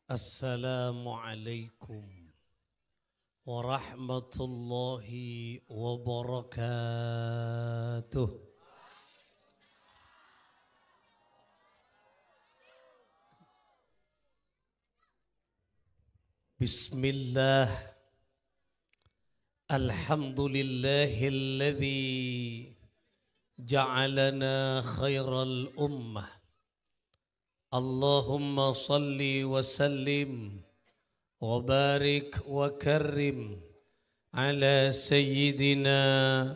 Assalamualaikum warahmatullahi wabarakatuh. Bismillah. Alhamdulillahilladzi ja'alana khairal ummah. Allahumma salli wa sallim wa barik wa karrim ala sayyidina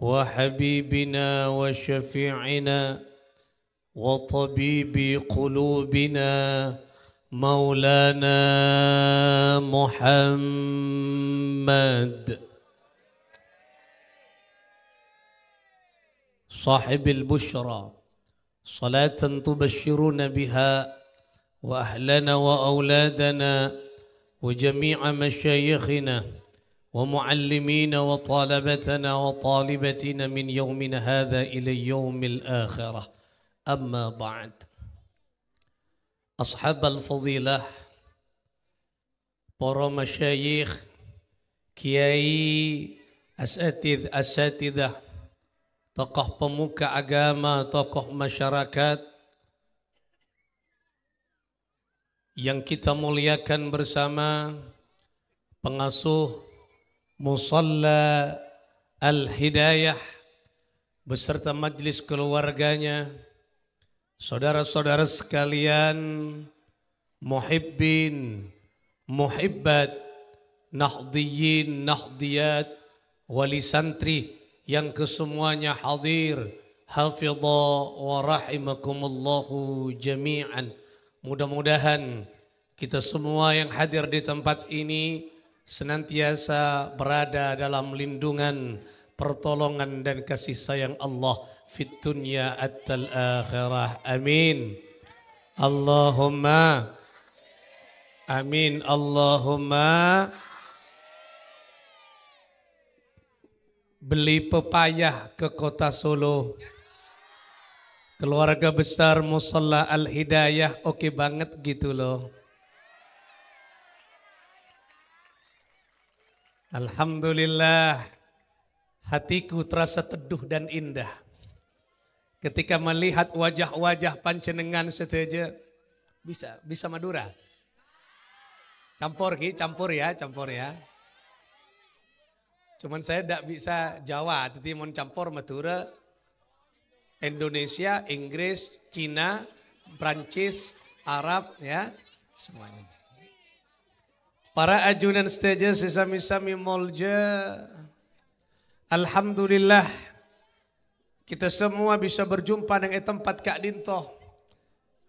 wa habibina wa syafi'ina wa tabibi qulubina maulana Muhammad sahibil bushra صلاة تبشرون بها وأهلنا وأولادنا وجميع مشايخنا ومعلمين وطالبتنا وطالبتنا من يومنا هذا إلى يوم الآخرة. أما بعد، أصحاب الفضيلة، para masyayikh, kiai, asatidzah, tokoh pemuka agama, tokoh masyarakat yang kita muliakan bersama, pengasuh Musalla Al-Hidayah beserta majlis keluarganya, saudara-saudara sekalian, muhibbin, muhibbat, nahdiyin, nahdiyat, wali santri yang kesemuanya hadir, hafidha wa rahimakumullahu jami'an. Mudah-mudahan kita semua yang hadir di tempat ini senantiasa berada dalam lindungan, pertolongan dan kasih sayang Allah fit dunya attal akhirah. Amin. Allahumma amin. Allahumma. Beli pepayah ke kota Solo, keluarga besar Musalla Al-Hidayah, oke banget gitu loh. Alhamdulillah, hatiku terasa teduh dan indah ketika melihat wajah-wajah panjenengan seteja. Bisa Madura? Campur ya. Cuman saya tidak bisa Jawa, jadi mau campur Madura, Indonesia, Inggris, Cina, Prancis, Arab, ya semuanya. Para ajunan stage sesami-sami molja, alhamdulillah kita semua bisa berjumpa dengan tempat Kak Dinto.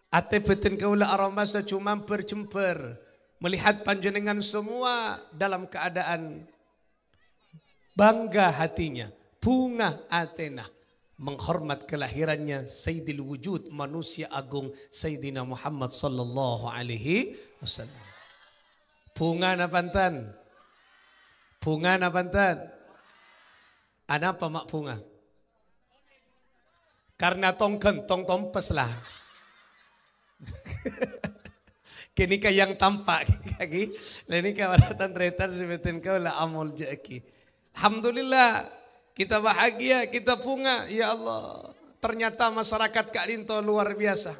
Ate betin kaula aromasa cuma berjemper melihat panjenengan semua dalam keadaan bangga hatinya, bunga Athena, menghormat kelahirannya Sayyidil Wujud, manusia agung Sayyidina Muhammad sallallahu alaihi wasallam. Bunga napantan? Ada apa mak bunga? Karena tong tompes lah. Kini yang tampak lagi, ini kawaratan tretan sebetin kau lah amul jaki. Alhamdulillah kita bahagia, kita bunga, ya Allah. Ternyata masyarakat Kak Dinto luar biasa.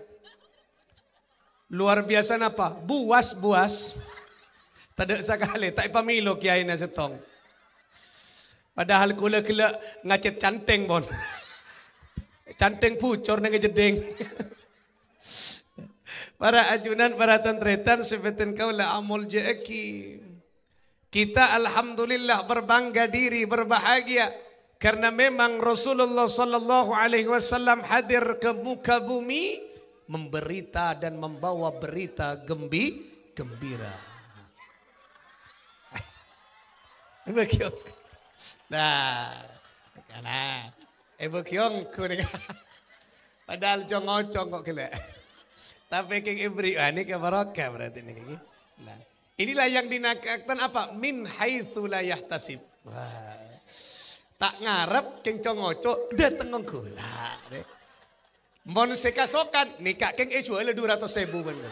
Luar biasa apa? Buas. Tidak sekali, tak pemilu kiai na setong. Padahal kula ngacet canteng bon. Canteng pucor nang jedeng. Para ajunan, para tantretan sebetin kau la amul jeki. Kita alhamdulillah berbangga diri, berbahagia karena memang Rasulullah sallallahu alaihi wasallam hadir ke muka bumi memberita dan membawa berita gembira. Ibu Kyong. Nah, karena Ibu Kyong padahal congok kok kele. Tapi keng ibri, ini ke barokah berarti ini keng. Nah. Inilah yang dinamakan apa? Min haitsu la yahtasib. Tak ngarep keng congoco dateng nggola. Mon sekasokan nikah keng jual 200.000 bener.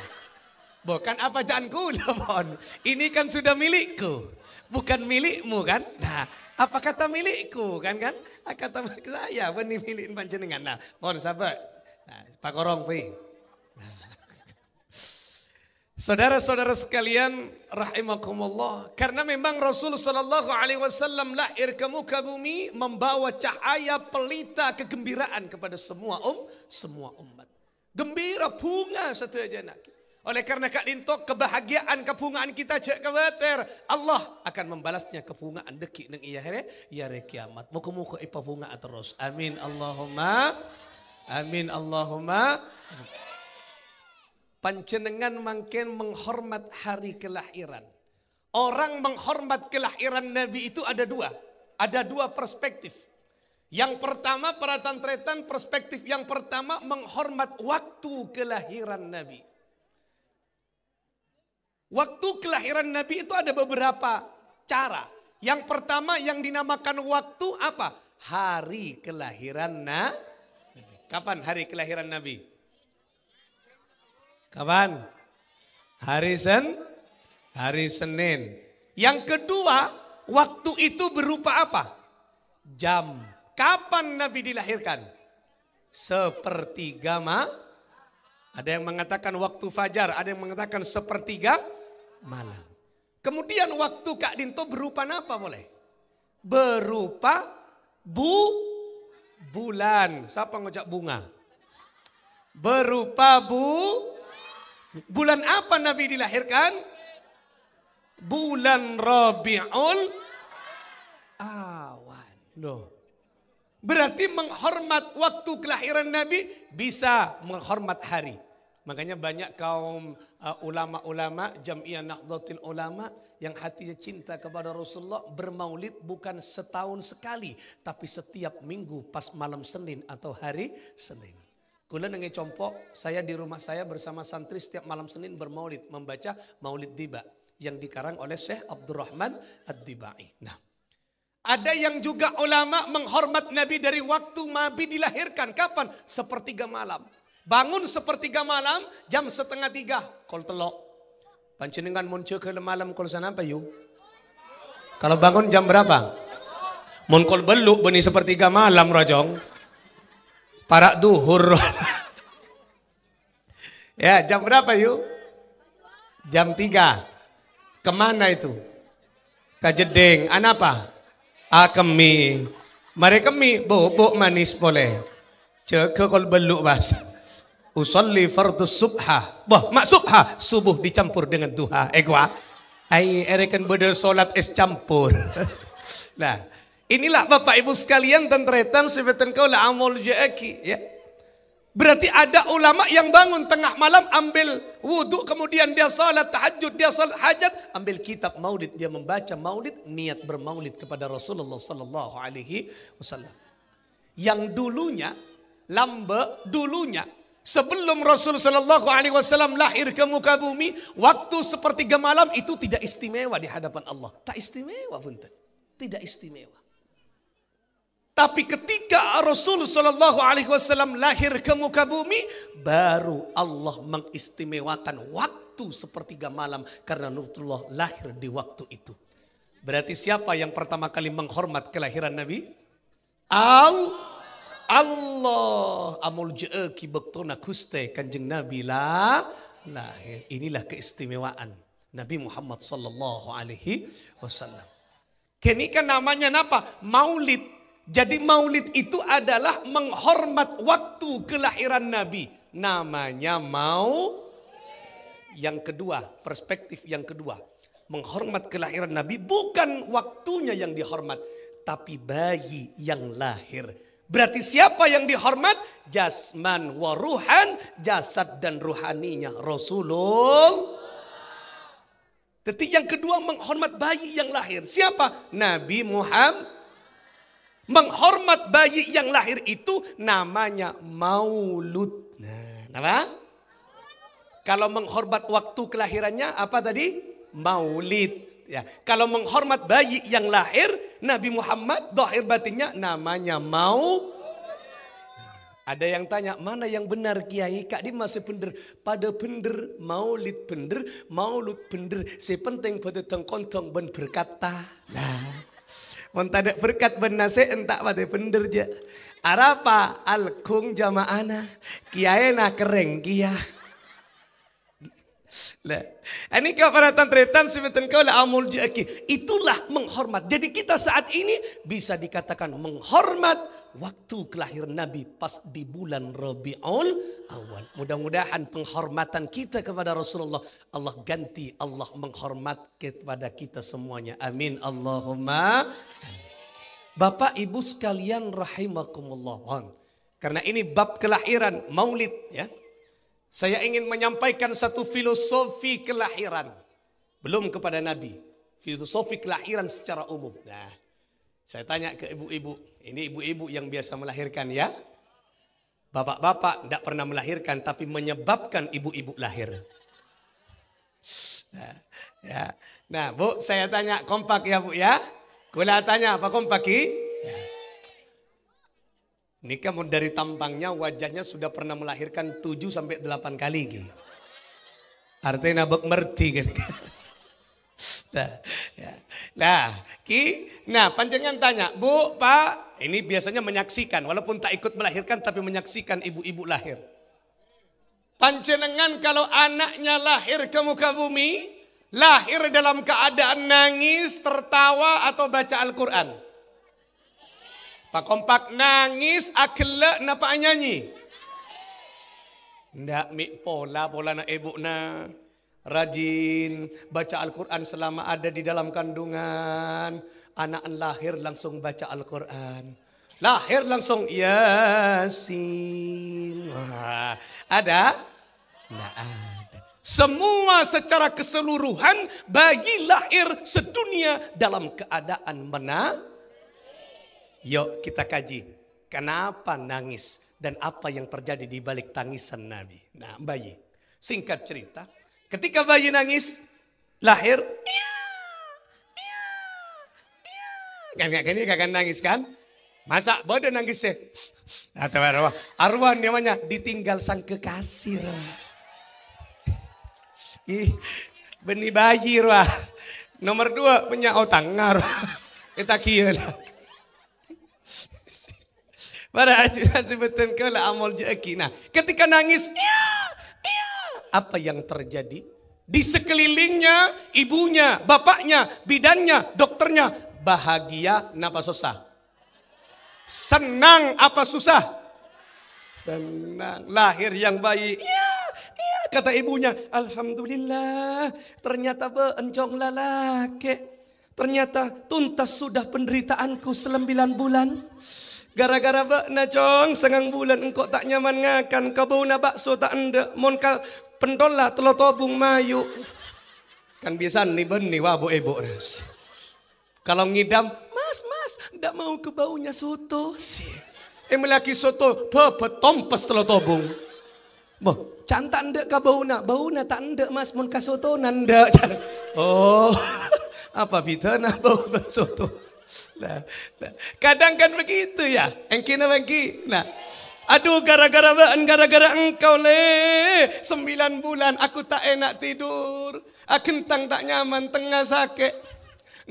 Bukan apa janganku, Bon. Ini kan sudah milikku. Bukan milikmu kan. Nah, apa kata milikku kan? Kata saya, benih milik panjenengan. Nah, Bon sahabat. Nah, Pak Korong, pi. Saudara-saudara sekalian rahimakumullah, karena memang Rasul sallallahu alaihi wasallam lahir ke muka bumi membawa cahaya pelita kegembiraan kepada semua umat. Gembira bunga saja nak. Oleh karena Kak Dinto kebahagiaan kepungaan kita cek kebeter, Allah akan membalasnya kepungaan deki nang iya hari kiamat. Muka-muka ipa bunga terus. Amin Allahumma. Amin Allahumma. Panjenengan makin menghormat hari kelahiran. Orang menghormat kelahiran Nabi itu ada dua. Ada dua perspektif. Yang pertama para tantretan, perspektif yang pertama menghormat waktu kelahiran Nabi. Waktu kelahiran Nabi itu ada beberapa cara. Yang pertama yang dinamakan waktu apa? Hari kelahiran Nabi. Kapan hari kelahiran Nabi? Kapan? Hari Senin. Yang kedua, waktu itu berupa apa? Jam. Kapan Nabi dilahirkan? Sepertiga Ada yang mengatakan waktu fajar, ada yang mengatakan sepertiga malam. Kemudian waktu Kak Dinto berupa apa boleh? Berupa bulan. Siapa ngocak bunga? Berupa bulan apa Nabi dilahirkan? Bulan Rabiul Awal. Loh. Berarti menghormat waktu kelahiran Nabi bisa menghormat hari. Makanya banyak kaum ulama-ulama Jam'iyah Nahdlatul Ulama yang hatinya cinta kepada Rasulullah bermaulid bukan setahun sekali, tapi setiap minggu pas malam Senin atau hari Senin. Kula nengi compok, saya di rumah saya bersama santri setiap malam Senin bermaulid, membaca Maulid Diba yang dikarang oleh Syekh Abdurrahman Ad-Dibai. Nah, ada yang juga ulama menghormat Nabi dari waktu Nabi dilahirkan. Kapan? Sepertiga malam. Bangun sepertiga malam, jam 2:30. Kol telok. Panjenengan muncul ke malam kol sana apa yuk? Kalau bangun jam berapa? Mun kol beluk beni sepertiga malam rojong. Para duhur. Ya, jam berapa yuk? Jam 3. Kemana itu? Kajedeng. Apa? Kemi. Mari kemi. Bubuk manis boleh. Cek kol beluk bas. Usolli fardus subha. Mak subha. Subuh dicampur dengan duha. Gua. Erekan bedel solat es campur. Nah. Inilah Bapak Ibu sekalian tentretan sebeten kau la amul ja'aki. Ya. Berarti ada ulama yang bangun tengah malam ambil wudhu kemudian dia salat tahajud, dia salat hajat, ambil kitab maulid, dia membaca maulid, niat bermaulid kepada Rasulullah sallallahu alaihi wasallam. Yang dulunya sebelum Rasul sallallahu alaihi wasallam lahir ke muka bumi, waktu sepertiga malam itu tidak istimewa di hadapan Allah. Tak istimewa punten. Tidak istimewa. Tapi ketika Rasul sallallahu alaihi wasallam lahir ke muka bumi, baru Allah mengistimewakan waktu sepertiga malam karena Rasulullah lahir di waktu itu. Berarti siapa yang pertama kali menghormat kelahiran Nabi? Allah. Amul ja'aki baktona kuste kanjeng Nabi lahir. Inilah keistimewaan Nabi Muhammad sallallahu alaihi wasallam. Kini kan namanya apa? Maulid. Jadi maulid itu adalah menghormat waktu kelahiran Nabi. Namanya Yang kedua, perspektif yang kedua. Menghormat kelahiran Nabi bukan waktunya yang dihormat. Tapi bayi yang lahir. Berarti siapa yang dihormat? Jasman wa ruhan, jasad dan ruhaninya Rasulullah. Jadi yang kedua menghormat bayi yang lahir. Siapa? Nabi Muhammad. Menghormat bayi yang lahir itu namanya maulud. Nah, apa? Kalau menghormat waktu kelahirannya apa tadi? Maulid. Ya. Kalau menghormat bayi yang lahir Nabi Muhammad, zahir batinnya namanya Ada yang tanya, mana yang benar Kiai? Kak di masih bener. Pada bener, maulid bener. Sepenting pada tengkontong ben berkata. Nah, mentada berkat ben nase entak pada bener je. Arapa alkung jamaana. Kiai na kereng kia. Lah, ini kepada tretan sebetulnya kau lah amul jaki. Itulah menghormat. Jadi kita saat ini bisa dikatakan menghormat waktu kelahiran Nabi pas di bulan Rabiul Awal. Mudah-mudahan penghormatan kita kepada Rasulullah Allah ganti, Allah menghormat kepada kita semuanya. Amin Allahumma. Bapak Ibu sekalian rahimakumullah. Karena ini bab kelahiran Maulid ya. Saya ingin menyampaikan satu filosofi kelahiran. Belum kepada Nabi. Filosofi kelahiran secara umum. Nah, saya tanya ke ibu-ibu. Ini ibu-ibu yang biasa melahirkan ya. Bapak-bapak tidak pernah melahirkan tapi menyebabkan ibu-ibu lahir. Nah, ya. Nah, Bu, saya tanya kompak ya Bu ya. Kula tanya apa kompak ki? Ya. Ini kamu dari tampangnya wajahnya sudah pernah melahirkan 7 sampai 8 kali ki. Artinya nabek merti kan. Nah, ya. Nah, panjenengan tanya, Bu, Pak, ini biasanya menyaksikan, walaupun tak ikut melahirkan, tapi menyaksikan ibu-ibu lahir. Panjenengan kalau anaknya lahir ke muka bumi, lahir dalam keadaan nangis, tertawa, atau baca Al-Quran. Pak kompak nangis, akhlak, napa nyanyi? Ndak mik pola na ibu na. Rajin baca Al-Quran selama ada di dalam kandungan. Anak lahir langsung baca Al-Quran. Lahir langsung Yasin. Wah, ada? Nggak ada. Semua secara keseluruhan bayi lahir sedunia dalam keadaan Yuk kita kaji. Kenapa nangis dan apa yang terjadi di balik tangisan Nabi. Nah, bayi. Singkat cerita. Ketika bayi nangis, lahir, kan nangis kan? Masa bodoh nangis ya? Atau arwah namanya ditinggal sang kekasih. Benih bayi roh. Nomor 2 punya otang ngar. Kita kira. Para ajudan sebetulnya kalau amal jeki. Nah, ketika nangis, apa yang terjadi? Di sekelilingnya, ibunya, bapaknya, bidannya, dokternya, bahagia, napa susah? Senang apa susah? Senang. Lahir yang bayi, kata ibunya, alhamdulillah, ternyata bencong lalaki. Ternyata tuntas sudah penderitaanku 9 bulan. Gara-gara bakna cong, 9 bulan engkau tak nyaman ngakan. Kabau na bakso tak anda. Mon ka pendola telo tobung mayu. Kan biasa nih benih wabu ibu ras. Kalau ngidam, mas, ndak mau ke baunya soto. Melaki soto, bebet tompes telo tobung. Boh, cantak ndak ka bauna tak ndak mas, mon ka soto nanda. Oh, apa bida na bau soto. Nah, kadang kan begitu ya, engki. Nah, aduh gara-gara engkau 9 bulan aku tak enak tidur, kentang tak nyaman tengah sakit,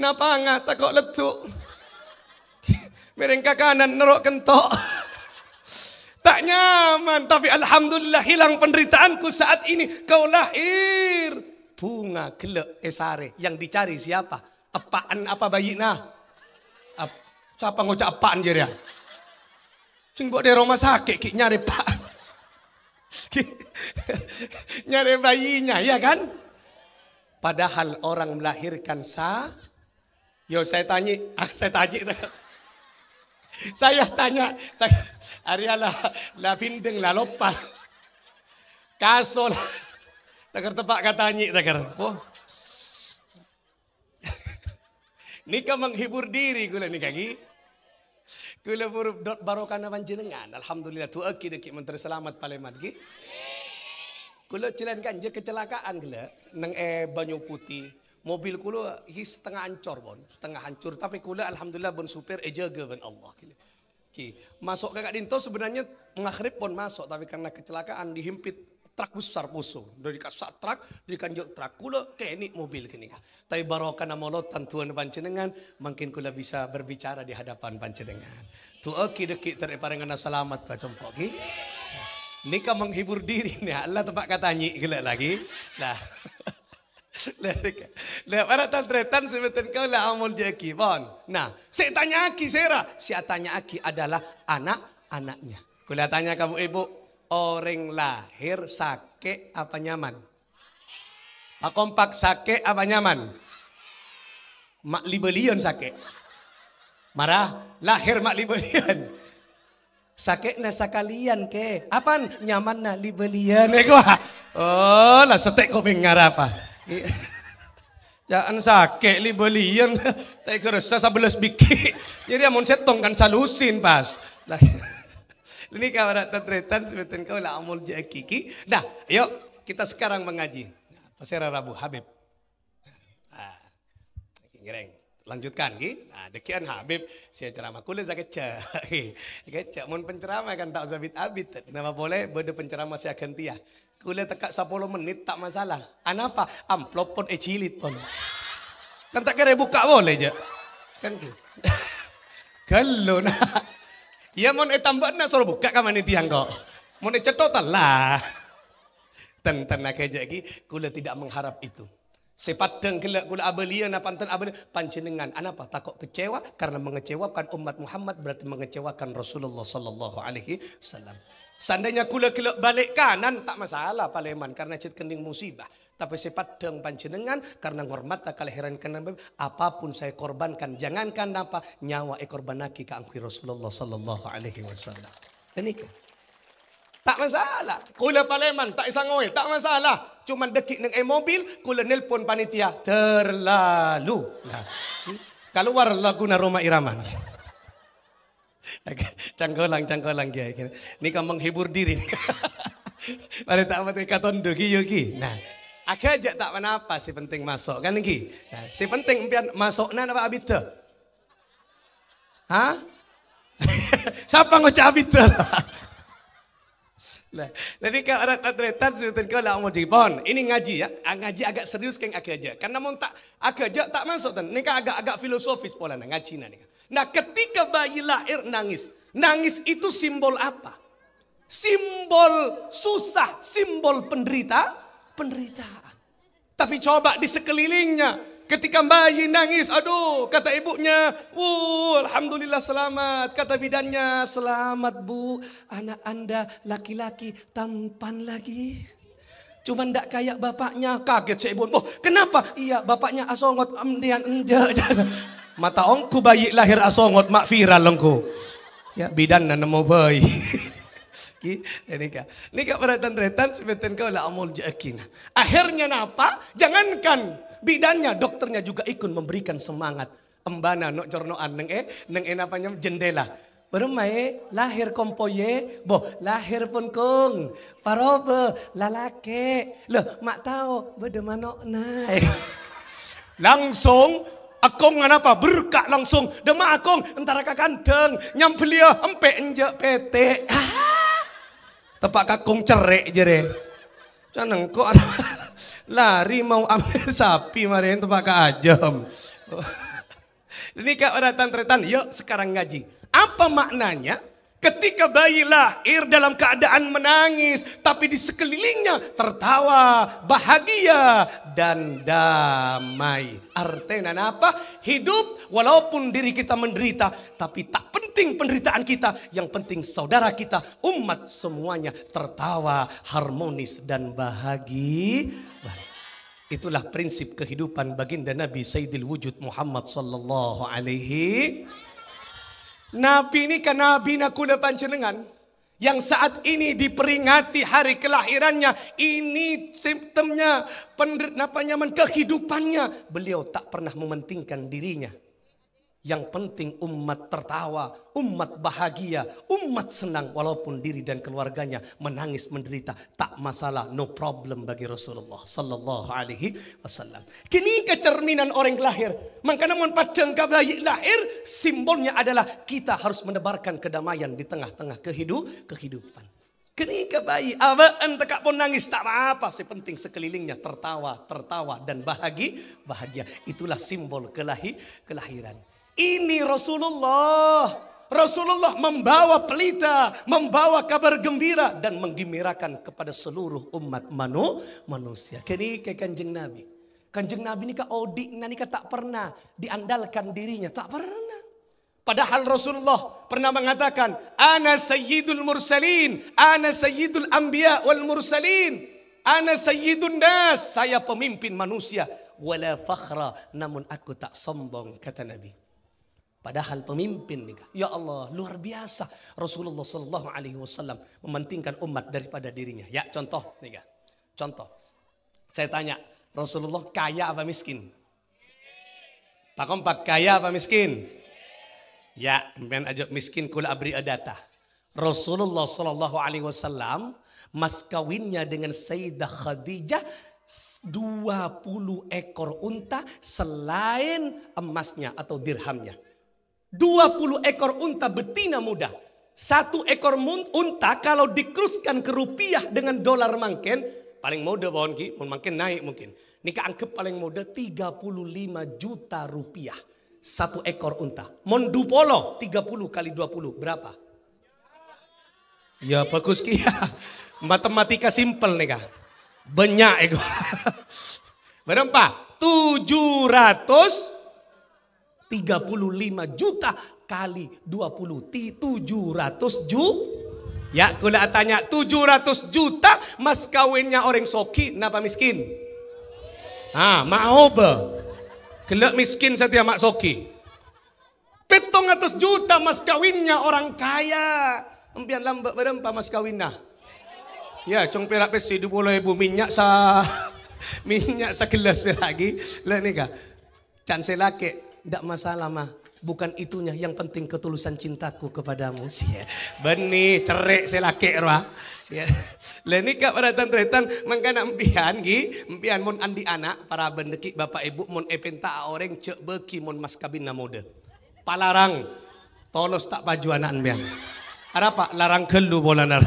napa ngata kok letuk, merengka kanan nerok kentok, tak nyaman. Tapi alhamdulillah hilang penderitaanku saat ini kau lahir. Bunga gelek esare yang dicari siapa? Apaan apa bayi nah? Siapa ngocak apaan jadi ya? Cing buat di rumah sakit nyari pak. Nyari bayinya ya kan? Padahal orang melahirkan Yo saya tanya. Saya tanya. Ariala la pindeng la lopa. Kasol. Takar tepak katanya takar. Oh. Nika menghibur diri gula nika gi. Gula buruk dot barokana panjenengan. Alhamdulillah tu aki deki menteri selamat palemat gi. Gula cilan kan je kecelakaan gula nang Banyu Putih. Mobil kula setengah hancur bon, setengah hancur tapi kula alhamdulillah bon supir jaga ben Allah gila. Masuk kakak dinto sebenarnya maghrib pun masuk, tapi karena kecelakaan dihimpit truk besar puso. Dari kasak truk, dari kanjok truk kula kenik mobil kini. Tapi barokah namolotan tuan panjenengan, mungkin kula bisa berbicara di hadapan panjenengan. Tuh dekik terparengan selamat Pak Compok ki. Nika menghibur diri nih, Allah tempat katanya gila lagi. Nah. Lah para tantretan sebentar kau lah amul jeki bon. Nah, saya tanya aki sera, saya tanya aki adalah anak-anaknya. Kula tanya kamu ibu, orang lahir sake apa nyaman? Pak kompak sake apa nyaman? Mak libelion sake. Marah, lahir mak libelion. Sake na sakalian ke. Apaan nyaman na libelion? Oh, lah setek kau pengarapa. Jangan sakit li belian tak kerasa 11 biki. Jadi amun setong kan salusin pas. Ini kawan tantretan sebetul kau lah amul kiki. Nah, yuk kita sekarang mengaji. Pasera Rabu Habib. Ngereng. Lanjutkan ki. Nah, dekian Habib saya ceramah kula sakit cak. Mun penceramah kan tak usah abit. Nama boleh berde penceramah saya ganti ya. Kula tekak 10 menit tak masalah. Anapa? Amplop pun cilit pun. Kan tak kira buka boleh je. Kan gitu. Kalau nak. Ya mon tambah nak suruh buka kaman tiang kok. Mon cetotan lah. Ten nak aja ki. Kula tidak mengharap itu. Sepadeng kula abelian apa enten abelian panjenengan. Anapa? Takut kecewa karena mengecewakan umat Muhammad berarti mengecewakan Rasulullah sallallahu alaihi wasallam. Seandainya kula balik kanan tak masalah paleman karena cet kending musibah. Tapi sepadeng panjenengan karena ngormat kelahiran kanan apapun saya korbankan. Jangankan apa nyawa korbanaki ka angki Rasulullah sallallahu alaihi wasallam. Demikian. Tak masalah. Kula paleman tak isang ngoy, tak masalah. Cuman dekik neng mobil, kula nelpon panitia terlalu. Nah, keluar lagu na Roma Irama. Cangkolang dia. Ini kan menghibur diri. Pada tak mati katondo ki. Nah, agak aja tak apa si penting masuk kan ki. Nah, si penting impian masuk na apa abita? Hah? Siapa ngocak abita? Nah, jadi kalau ada tantretan sebentar kau lah mau jipon. Ini ngaji ya, ngaji agak serius keng agak aja. Karena mau tak agak aja tak masuk tan. Ini kan agak filosofis pola ngaji nani. Nah, ketika bayi lahir nangis, nangis itu simbol apa? Simbol susah, simbol penderitaan. Tapi coba di sekelilingnya. Ketika bayi nangis, aduh, kata ibunya, alhamdulillah selamat. Kata bidannya, selamat bu, anak anda laki-laki tampan lagi. Cuman ndak kayak bapaknya, kaget si ibu. Oh, kenapa? Iya, bapaknya asongot, amdian enjak. Mata ongku bayi lahir asongot, mak viral ongku. Ya, bidan na nemu bayi. Ini kak pada tantretan sebentar kau lah amul jakin. Akhirnya napa? Jangankan bidannya, dokternya juga ikut memberikan semangat. Embana nok cornoan neng napanya jendela. Bermain lahir kompoye, lahir pun kong, parobe lalake. Loh, mak tahu bede manok naik. Langsung akong apa berkak langsung dema akong antara kakandeng nyampelia empe enjak pete. Tepak kakung cerek jere. Caneng kok lari mau ambil sapi marin tepak keajam. Ini kak orang tantretan, yuk sekarang ngaji. Apa maknanya? Ketika bayi lahir dalam keadaan menangis, tapi di sekelilingnya tertawa, bahagia dan damai. Artinya apa? Hidup walaupun diri kita menderita, tapi tak penting penderitaan kita. Yang penting saudara kita, umat semuanya tertawa, harmonis dan bahagia. Itulah prinsip kehidupan baginda Nabi Sayyidil Wujud Muhammad sallallahu alaihi. Nabi ini kan Nabi nakula panjenengan yang saat ini diperingati hari kelahirannya. Ini simptomnya kehidupannya. Beliau tak pernah mementingkan dirinya. Yang penting umat tertawa, umat bahagia, umat senang walaupun diri dan keluarganya menangis menderita, tak masalah, no problem bagi Rasulullah sallallahu alaihi wasallam. Kini kecerminan orang lahir, maka namun pada bayi lahir simbolnya adalah kita harus menebarkan kedamaian di tengah-tengah kehidupan. Kini ke bayi, abaan tekak pun nangis tak apa-apa. Sepenting sekelilingnya tertawa dan bahagia. Itulah simbol kelahiran. Ini Rasulullah. Rasulullah membawa pelita, membawa kabar gembira dan menggembirakan kepada seluruh umat manusia. Kini ke Kanjeng Nabi. Kanjeng Nabi ini ke odik, ini tak pernah diandalkan dirinya, tak pernah. Padahal Rasulullah pernah mengatakan, ana sayyidul mursalin, ana sayyidul anbiya wal mursalin, ana sayyidun nas, saya pemimpin manusia, wala fakhra, namun aku tak sombong, kata Nabi. Padahal pemimpin nih, ya Allah, luar biasa. Rasulullah sallallahu alaihi wasallam mementingkan umat daripada dirinya. Ya, contoh nih, contoh. Saya tanya, Rasulullah kaya apa miskin? Pak Kompak, kaya apa miskin? Ya, men ajak miskin kula abri adata. Rasulullah sallallahu alaihi wasallam mas kawinnya dengan Sayyidah Khadijah 20 ekor unta selain emasnya atau dirhamnya. 20 ekor unta betina muda. 1 ekor unta kalau dikruskan ke rupiah dengan dolar mangken, paling muda pohon ki, mungkin naik mungkin. Nika anggap paling muda 35 juta rupiah. 1 ekor unta. Mondu polo 30 kali 20 berapa? Ya bagus kia. Matematika simpel nih kak. Banyak ego. Berapa? 735 juta kali 20. 700 juta. Ya kula tanya 700 juta mas kawinnya orang soki napa miskin? Mau be. Gelak miskin saja mak soki. 700 juta mas kawinnya orang kaya. Empian lambat berempa mas kawinnya. Ya, cong perak pesi 20.000 minyak segelas lagi. Lah nika. Can selake ndak masalah mah. Bukan itunya, yang penting ketulusan cintaku kepadamu. Benih cerek selake roh. Ya. Lah nika para tantretan mangkana empian mun andi anak para bendeki bapak ibu mun epenta orang cek beki mun mas kabinna mode. Palarang tolos tak baju anak empian. Apa larang kelu bola nar.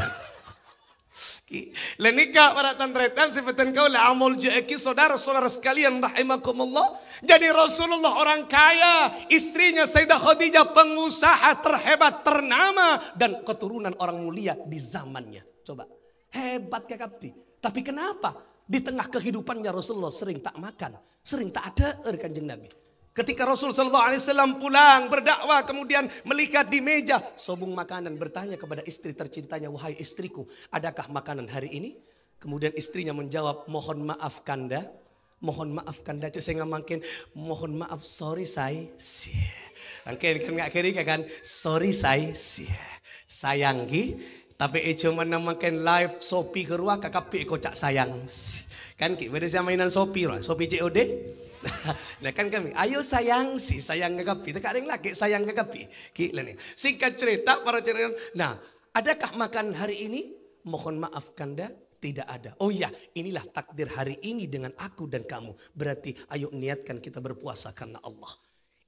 Lah nika para tantretan sebutan kau la amul jaeki saudara-saudara sekalian rahimakumullah. Jadi Rasulullah orang kaya, istrinya Sayyidah Khadijah pengusaha terhebat ternama dan keturunan orang mulia di zamannya. Coba, hebat kekapi. Tapi kenapa di tengah kehidupannya Rasulullah sering tak makan, sering tak ada Kanjeng Nabi. Ketika Rasul sallallahu alaihi wasallam pulang berdakwah kemudian melihat di meja sobung makanan, bertanya kepada istri tercintanya, wahai istriku, adakah makanan hari ini? Kemudian istrinya menjawab, mohon maaf Kanda. Mohon maaf Kanda, saya nggak makin mohon maaf, sorry say. Angker kan nggak kiri kan, sorry say. Sayanggi. Tapi cuma namakan live Shopee ke ruang kakak kocak sayang. Kan beda sama mainan Shopee lah, Shopee COD. Nah kan kami, ayo sayang si sayang kakapi, tak ada yang lagi sayang kakapi. Gila nih. Singkat cerita para cerita. Nah, adakah makan hari ini? Mohon maaf Kanda, tidak ada. Oh iya, inilah takdir hari ini dengan aku dan kamu. Berarti ayo niatkan kita berpuasa karena Allah.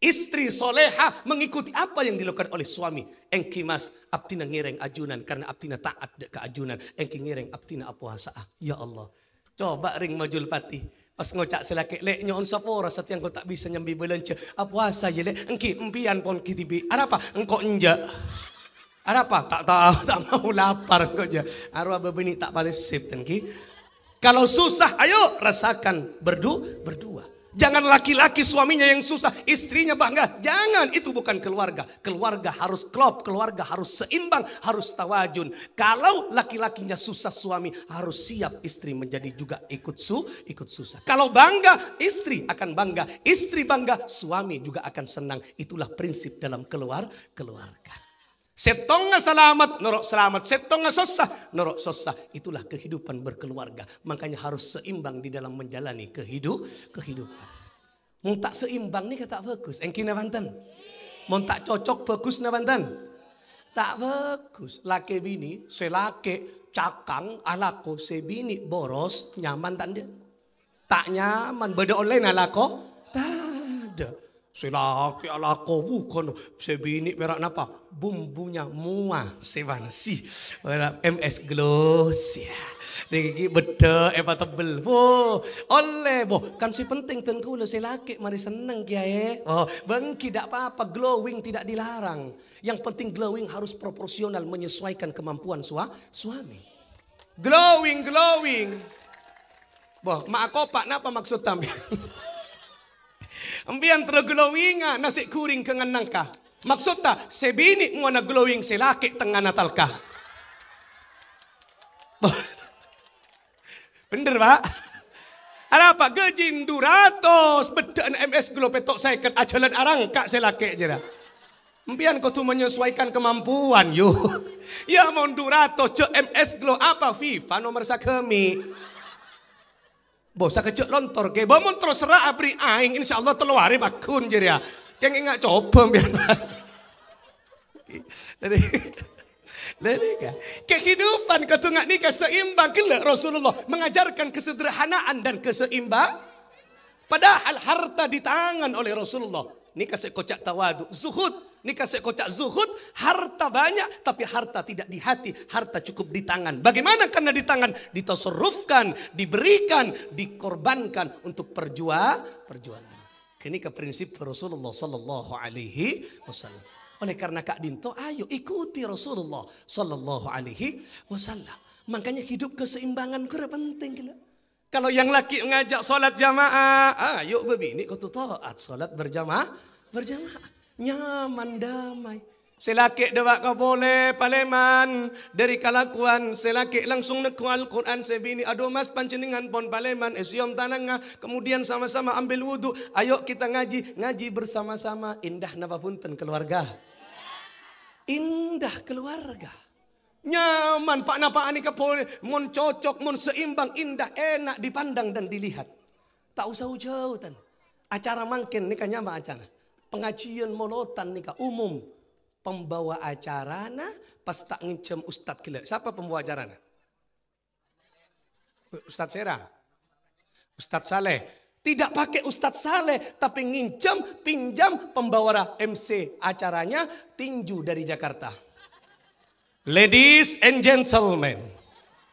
Istri soleha mengikuti apa yang dilakukan oleh suami. Engki mas abtina ngereng ajunan karena abtina taat ke ajunan. Engki ngereng abtina apuasa. Ya Allah. Coba ring majul pati. Pas ngocak selake lek nyon sapora setiang kau tak bisa nyambi belanja. Apuasa je lek engki empian pon kitibi. Apa engkau enjak. Apa tak tahu tak mau lapar kau je. Arwah bebeni tak paling sip engki. Kalau susah ayo rasakan berdua. Jangan laki-laki suaminya yang susah, istrinya bangga. Jangan, itu bukan keluarga. Keluarga harus klop, keluarga harus seimbang, harus tawajun. Kalau laki-lakinya susah, suami harus siap istri menjadi juga ikut susah. Kalau bangga, istri akan bangga. Istri bangga, suami juga akan senang. Itulah prinsip dalam keluarga. Setongnya selamat, norok selamat. Setongnya susah, norok susah. Itulah kehidupan berkeluarga. Makanya harus seimbang di dalam menjalani kehidupan. Mau tak seimbang nih kata fokus. Engkina Banten. Mon tak cocok bagus na bantan. Tak bagus. Laki bini, selake cakang alako sebini boros nyaman tak dia? Tak nyaman. Beda online alako? Tak ada. Selaki alako bukan sebini merak napa? Bumbunya muah sevansi. MS Gloss ya. Degi beda apa tebel. Oh, oleh boh kan si penting tenku lo selaki mari seneng kiai. Oh, bengki tidak apa-apa, glowing tidak dilarang. Yang penting glowing harus proporsional menyesuaikan kemampuan suami. Glowing. Boh, mak kopak napa maksud tambian? Ambian terglowinga nasi kuring kengan nangka. Maksudnya sebini ngona glowing selaki tengah natalka. Bener pak? Ada apa? Gejin 200 bedaan MS Glow petok saya ket ajalan arang kak selaki aja dah. Ambian kau tu menyesuaikan kemampuan yuk. Ya mau 200 je MS Glow apa FIFA nomor sakemi. Bosa kecek lontor ke, bamun terus serah abri aing, insya Allah teluari bakun jadi ya. Yang ingat coba biar Dari kehidupan ketengah nikah seimbang kelak Rasulullah mengajarkan kesederhanaan dan keseimbang. Padahal harta di tangan oleh Rasulullah. Nikah sekocak tawadu, zuhud. Nikah sekocak zuhud, harta banyak tapi harta tidak di hati, harta cukup di tangan. Bagaimana? Karena di tangan ditasarrufkan, diberikan, dikorbankan untuk perjuangan. Ini ke prinsip Rasulullah sallallahu alaihi wasallam. Oleh karena Kak Dinto, ayo ikuti Rasulullah sallallahu alaihi wasallam. Makanya hidup keseimbangan kurang penting gila. Kalau yang laki ngajak salat jamaah, ayo bebini kau taat salat berjamaah. Nyaman damai. Selaki dewak kau boleh paleman dari kalakuan. Selaki langsung neku Al-Quran sebini. Aduh mas panceningan pon paleman. Esyom tananga. Kemudian sama-sama ambil wudhu. Ayo kita ngaji. Ngaji bersama-sama. Indah napa punten keluarga. Indah keluarga. Nyaman pak napa anika boleh. Mon cocok, mon seimbang, indah, enak dipandang dan dilihat. Tak usah jauh tan. Acara mangkin nikah nyama acara. Pengajian molotan nikah umum. Pembawa acara pas tak ngincem Ustadz gila. Siapa pembawa acara Ustadz Sera. Ustadz Saleh. Tidak pakai Ustadz Saleh. Tapi ngincem, pinjam pembawa MC acaranya tinju dari Jakarta. Ladies and gentlemen.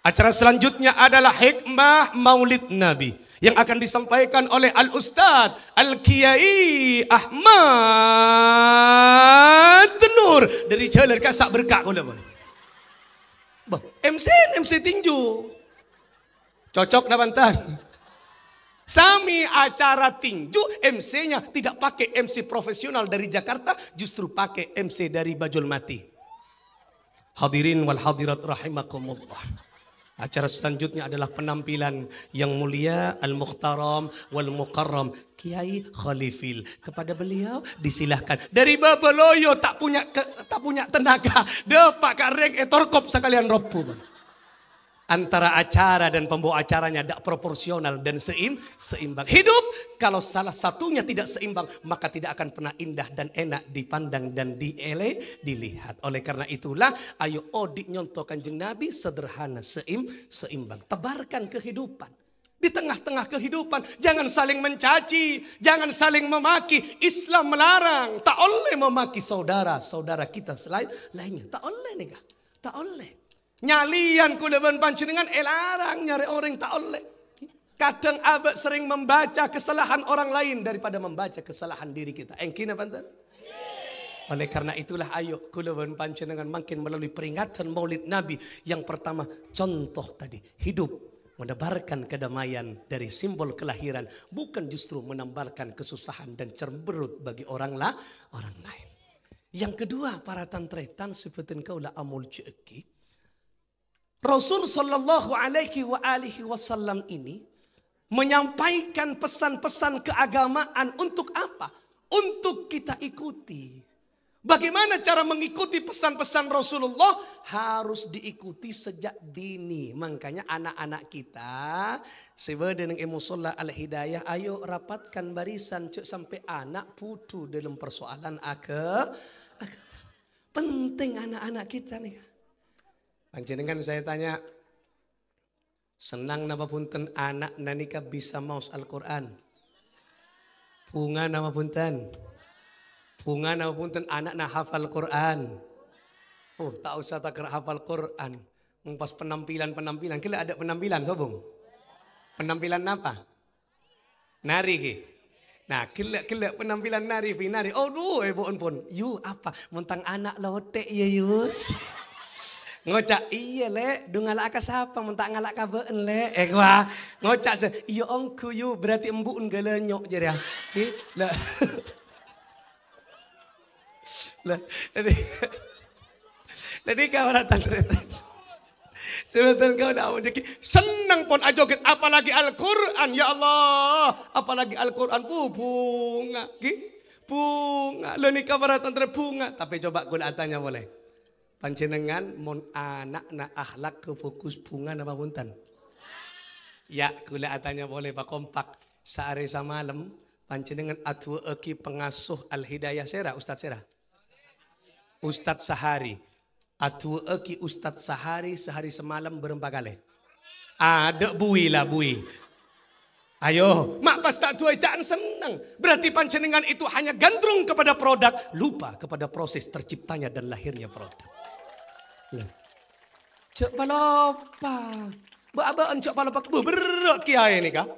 Acara selanjutnya adalah Hikmah Maulid Nabi. Yang akan disampaikan oleh Al-Ustadz Al-Kiai Ahmad Nur dari Jalan Kasak Berkah. MC tinju. Cocok na bantan. Sami acara tinju MC-nya tidak pakai MC profesional dari Jakarta, justru pakai MC dari Bajulmati. Hadirin wal hadirat rahimakumullah. Acara selanjutnya adalah penampilan yang mulia Al-Mukhtaram wal Mukarram Kiai Khalifil. Kepada beliau disilahkan. Dari Babaloyo tak punya tenaga. Depak kareng etorkop sekalian ropu. Antara acara dan pembawa acaranya tidak proporsional dan seimbang. Hidup kalau salah satunya tidak seimbang maka tidak akan pernah indah dan enak dipandang dan dilihat. Oleh karena itulah ayo odik nyontoh Kanjeng Nabi sederhana seimbang. Tebarkan kehidupan. Di tengah-tengah kehidupan jangan saling mencaci, jangan saling memaki. Islam melarang, tak oleh memaki saudara kita lainnya. Tak oleh nikah, tak oleh. Nyalian kuleban panjenengan elarang nyari orang tak oleh. Kadang abad sering membaca kesalahan orang lain daripada membaca kesalahan diri kita. Engkina pantan. Oleh karena itulah ayo kuleban panjenengan makin melalui peringatan Maulid Nabi. Yang pertama contoh tadi hidup menebarkan kedamaian dari simbol kelahiran, bukan justru menambahkan kesusahan dan cemberut bagi orang lain. Yang kedua para tantretan seperti kaulah amul ceeki. Rasul sallallahu alaihi wasallam ini menyampaikan pesan-pesan keagamaan untuk apa? Untuk kita ikuti. Bagaimana cara mengikuti pesan-pesan Rasulullah? Harus diikuti sejak dini. Makanya anak-anak kita sebeda dengan musola al-hidayah, ayo rapatkan barisan cuk sampai anak putu dalam persoalan penting anak-anak kita nih. Panjenengan saya tanya, senang napa punten anak nanika bisa maos Al-Quran? Bunga nama punten. Bunga nama punten anak na hafal Quran. Oh, tak usah tak hafal Quran. Pas penampilan, kira ada penampilan sobong. Penampilan apa? Nari ki. Nah, kira penampilan nari. Oh, boon pun. Yu apa? Mentang anak lotek ya yus. Ngocak iya le, ngalak ka siapa? Mentang ngalak ka beun le. Wah, ngocak se. Iya ongku yu berarti embuun galenyok jadi ya. Ki, lah. Jadi kawaratan ternyata. Sebetulnya kau dah menjadi senang pun ajoget apalagi Al-Quran ya Allah, apalagi Al-Quran bunga, bunga. Lo ni kawaratan bunga. Tapi coba gula tanya boleh. Panjenengan mon anak na ahlak ke fokus bunga nama punten. Ya gula tanya boleh pak kompak sehari semalam panjenengan atua eki pengasuh Al-Hidayah Sera Ustadz Sera. Ustadz Sahari. Atu eki Ustadz Sahari sehari semalam berapa kali? Ada bui lah bui. Ayo, mak pas tak tua jangan senang. Berarti panjenengan itu hanya gandrung kepada produk, lupa kepada proses terciptanya dan lahirnya produk. Cek palopa. Ba-abaan cek palopa. Berat kiai ni kah?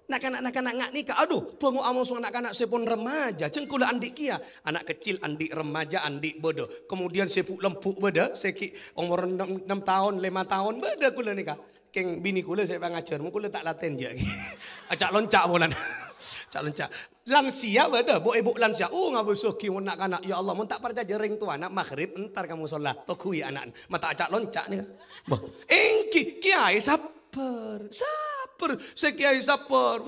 Nak-nak ngak nikah. Aduh, pengu amusung anak-anak sepon remaja. Cengkula andik kia. Anak kecil, andik remaja, andik bodoh. Kemudian sepuk lempuk beda. Seki umur 6 tahun, 5 tahun. Beda kula nikah. Keng bini kula saya pengajar. Kula tak laten je. Acak loncak bulan. Acak loncak. Lansia beda. Bok lansia. Ngabusuh ki anak-anak. Ya Allah, mun tak percaya jering tu anak maghrib. Entar kamu solat. Tokui anak. Mata acak loncak ni. Engki kiai sabar. Sekiai saper,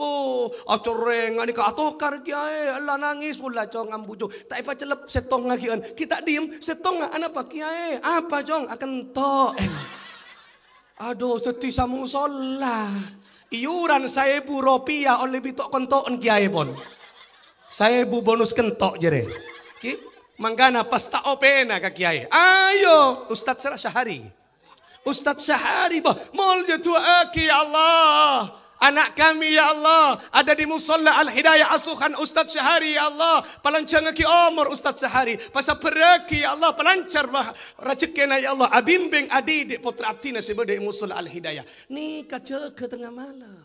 acoreng ani ka atokar kiai, Allah nangis pula cong ambujo. Tak apa celep setong ngagian. Kita diem setong anak pak kiai. Apa cong akan to. Aduh seti samu solah. Iuran 1.000 rupiah oleh bitok kontoan kiai pon. 1.000 bonus kentok jere. Ki manggana pas tak opena ka kiai. Ayo Ustadz Serah Syahari. Ustadz Syahari bah, mulya tuaki ya Allah. Anak kami ya Allah ada di musola Al-Hidayah asuhan Ustadz Syahari ya Allah. Palancar ki umur Ustadz Syahari. Pasal peraki ya Allah palancar rezekina ya Allah. Abimbing adik putra abtina sebeda musola Al-Hidayah. Ni kaca ke tengah malam.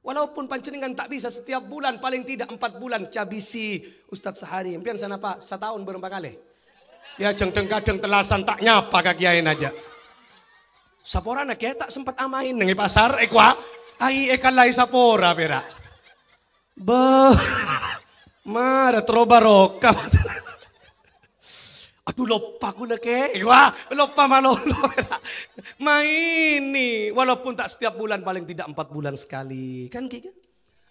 Walaupun panjenengan tak bisa setiap bulan paling tidak 4 bulan cabisi Ustadz Syahari. Impian sana pak setahun berapa kali? Ya kadang telasan tak nyapa kakiain aja. Sapora nak tak sempat amain nengi pasar ekwa ai ekalai sapora pera. Mara trobaroka. Aduh lupa gula ke. Ekwa lupa malolo. Maini walaupun tak setiap bulan paling tidak 4 bulan sekali. Kan gitu.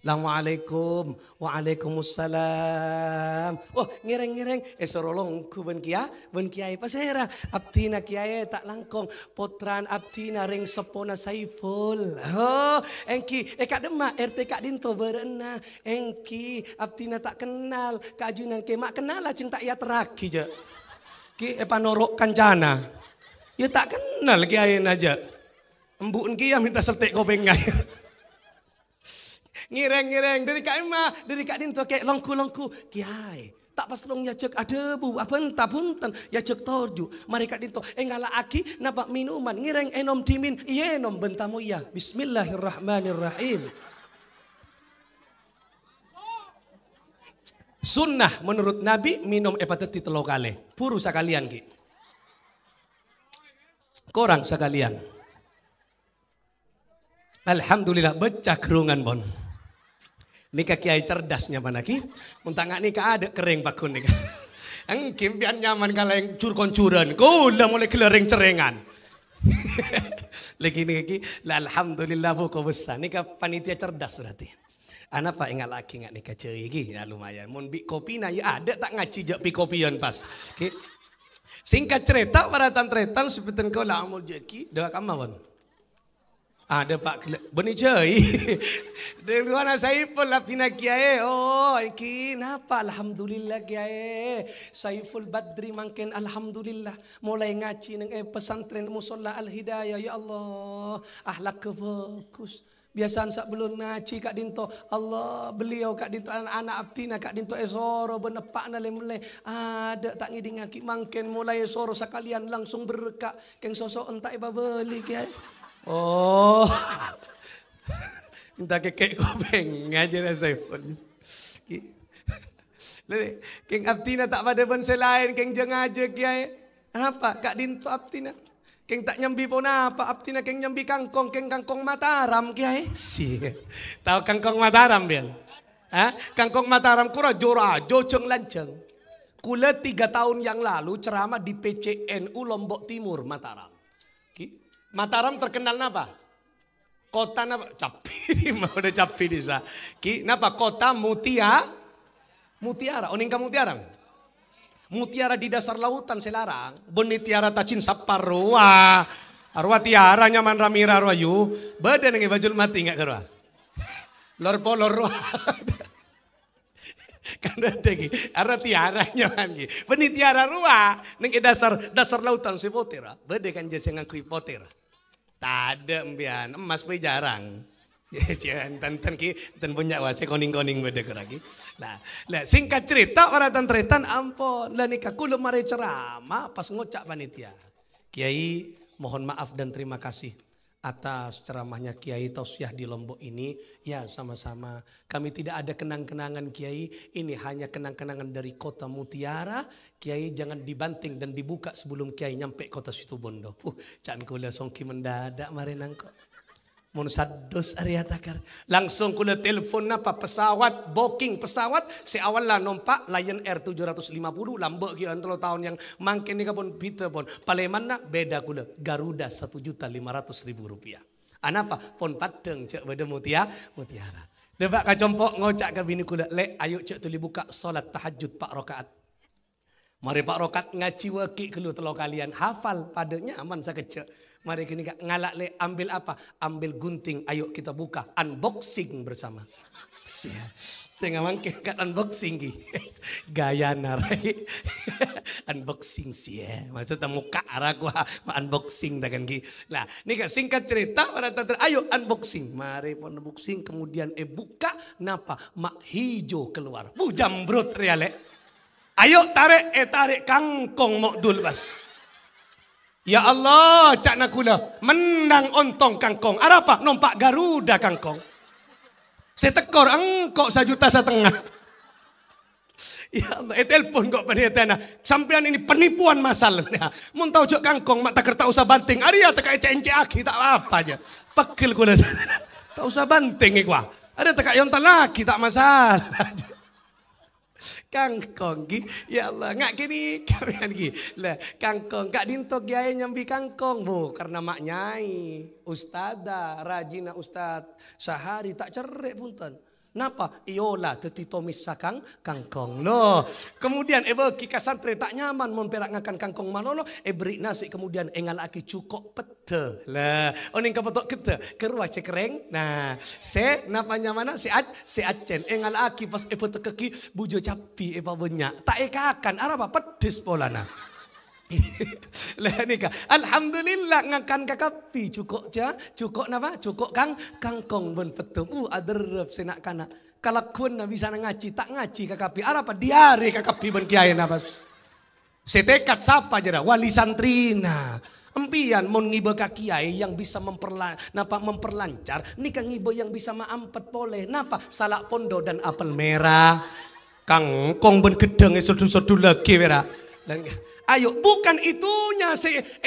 Assalamualaikum. Waalaikumsalam. Oh, ngereng-ngereng. Sorolong ku ben kiai pasera. Abtina kiai tak langkong. Potran abtina ring sepona Saiful. Oh, engki kak demak RT kak dinto berena. Engki abtina tak kenal. Kajunan ke mak kenal lah cinta ya teraki je. Ki panorok kancana. Ya tak kenal kiai aja. Embun ki yang minta setek kopeng ngai. Ngireng dari kak dinto kayak longku kiai tak pas long ya cek ada bu apa entah punten ya cek torju mari kak dinto ngala aki nabak minuman ngireng enom dimin iya enom bentamu ya bismillahirrahmanirrahim. Sunnah menurut Nabi minum epateti 3 kali puru sekalian ki korang sekalian. Alhamdulillah becah kerungan bon. Nikah kiai cerdasnya mana ki? Muntang nikah ada kering bakun nikah. Engkim pian nyaman kalau yang curkon-curan. Kula mulai kelering cerengan. Lagi nikah ki, alhamdulillah buku besar. Nikah panitia cerdas berarti. Anak pak ingat lagi nggak nikah ceri ya lumayan. Mun bi kopi na ya ada tak ngaci jak pi kopian pas. Okay. Singkat cerita para tantretan seperti kau lah amul jeki dah kamawon. Ada pak beni ceri. Dengan Saiful Abdina kiai. Oh iki napa alhamdulillah kiai. Saiful Badri mangken alhamdulillah mulai ngaji nang pesantren Musolla Al Hidayah ya Allah. Ahlak bagus. Biasaan sak belum ngaji kak dinto Allah beliau kak dinto anak-anak abtina kak dinto esoro benepak na lemle ada tak ngiding ngaki mangken mulai esoro sekalian langsung berkak keng sosok entak iba beli kiai. Oh minta kekek kopeng ngaji Saiful. Keng abtina tak pada bangsa lain keng jeng aja kiai. Kenapa kak dinto abtina? Keng tak nyambi pun apa, abtina keng nyambi kangkong, keng kangkong Mataram kiai. Si, tahu kangkong Mataram bian? Kangkong Mataram kura jorajo ceng lanceng. Kula 3 tahun yang lalu ceramah di PCNU Lombok Timur Mataram. Mataram terkenal apa? Kota apa? Capi, mau udah capi di sana. Napa kota Mutiara? Oning kamu Mutiara? Mutiara di dasar lautan selarang. Boni tiara tacin saparua. Arwah tiara nyaman ramira arwayu. Badan yang bajul mati enggak kerwa. Lor polor. Karena degi arwah tiara nyaman gi. Boni tiara ruah ning dasar lautan sepotera. Bade kan jasa ngakui potera. Tade mbian emas pe jarang. Jangan tantan ki tan punya wase koning-koning beda lagi. Lah singkat cerita para tantretan ampun lah nikah kula mari ceramah pas ngocak panitia. Kiai mohon maaf dan terima kasih atas ceramahnya Kiai Tausiah di Lombok ini. Ya sama-sama kami tidak ada kenang-kenangan Kiai. Ini hanya kenang-kenangan dari kota Mutiara. Kiai jangan dibanting dan dibuka sebelum Kiai nyampe kota Situbondo. Jangan kula songki mendadak mari nangko. Mun sados area takar. Langsung kula telepon apa pesawat booking pesawat si awal lah nompak Lion Air 750 lambok ki antara tahun yang mangken ni kapun pita pun Paleman nak beda kula Garuda 1.500.000 rupiah. Anapa pon padeng cek beda Mutiara. Debak kacompok ngocak ke bini kula le ayo cek tuli buka salat tahajud 4 rakaat. Mari 4 rakaat ngaji waki kelu telo kalian hafal padanya aman sakecek. Mari kini ngalak le ambil apa? Ambil gunting. Ayo kita buka unboxing bersama. Saya nggak mungkin kat unboxing ki. Gaya narai unboxing sih ya. Maksudnya muka arah gua unboxing dengan ki. Lah, nih singkat cerita para tante. Ayo unboxing. Mari pun unboxing. Kemudian buka napa? Mak hijau keluar. Jambrut reale. Ayo tarik kangkong mokdul bas. Ya Allah, cak nakula menang ontong kangkong. Apa? Nompak Garuda kangkong. Saya tekor engkau 1,5 juta. Ya Allah, telepon kok pendidikan. Sampean ini penipuan masal. Mun tahu cok kangkong, mak tak kerta usah banting. Arya tak ence aki tak apa aja. Pekil kula. Tak usah banting ikwa. Ada tak yontan lagi tak masalah. Kangkong gi ya Allah ngak kini kalian gi lah kangkong kak dinto kiai nyambi kangkong bu karena mak nyai ustada rajina ustad sehari tak cerek punten napa iola tetito misakang kangkong loh kemudian bagi kasantri tak nyaman mon perak ngakan kangkong manono beri nasi kemudian engal aki cukok pete lah oning kapotok kete kerua cekreng nah se napa nyamana si acen engal aki pas pete keki bujo capi banyak tak ekakan arapa pedes polana lah nika alhamdulillah ngakan kakapi cukup napa cukup kangkong ben petung aderep senak kana kalakun na bisa ngaji tak ngaji kakapi arapa diare kakapi ben kiai napa setekat sapa jera wali santrina empian mon ngibe ka kiai yang bisa memperlancar nika ngibe yang bisa maampet boleh napa salak pondo dan apel merah kangkong ben gedeng sodu-sodu lagi wera dan ayo bukan itunya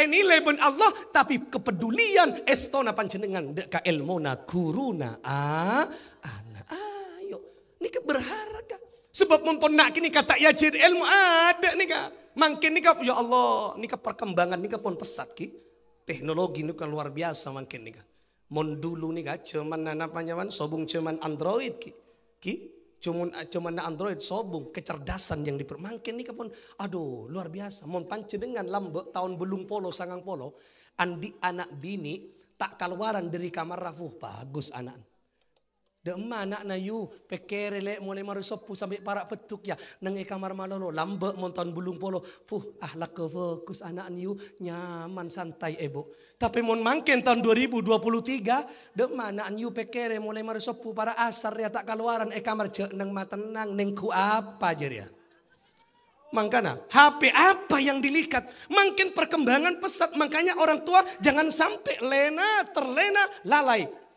nilai ben Allah tapi kepedulian estona panjenengan deka ilmona guruna anak ayo nika berharga sebab memponak kini kata yajid ilmu ada nika makin nika ya Allah nika perkembangan nika pun pesat ki teknologi nika luar biasa makin nika mon dulu nika cuman nana panjaman sobung cuman Android ki Cuman na Android sobung kecerdasan yang dipermangkin ni kapun aduh luar biasa mon panci dengan lambe tahun belum polo sangang polo andi anak bini tak keluaran dari kamar rafuh bagus anak Dema anak na yu pekere le mulai marusopu sampai para petuk ya nang kamar malolo lambe monton bulung polo ahlak ke fokus anak yu nyaman santai ebo tapi mon mangken tahun 2023 dema anak yu pekere mulai marusopu para asar ya tak keluaran kamar je nang matenang neng ku apa aja ya Makanya HP apa yang dilihat makin perkembangan pesat makanya orang tua jangan sampai terlena lalai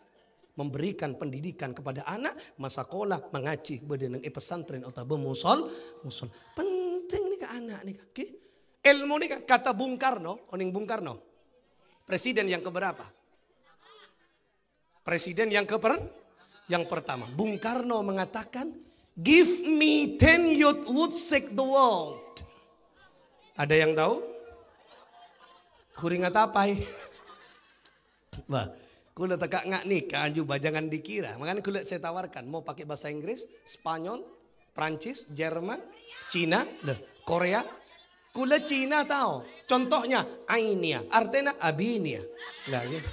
memberikan pendidikan kepada anak masa sekolah mengaji bedeneng pesantren atau bemusol penting nih ke anak nih ilmu nih kata Bung Karno presiden yang keberapa yang pertama Bung Karno mengatakan give me 10 youth would shake the world ada yang tahu kuringat apa wah Kula tekak ngak nikah juga jangan dikira. Makanya kula saya tawarkan mau pakai bahasa Inggris, Spanyol, Prancis, Jerman, Cina, Korea. Kula Cina tahu. Contohnya Ainia, artinya Abinia. Lah gitu.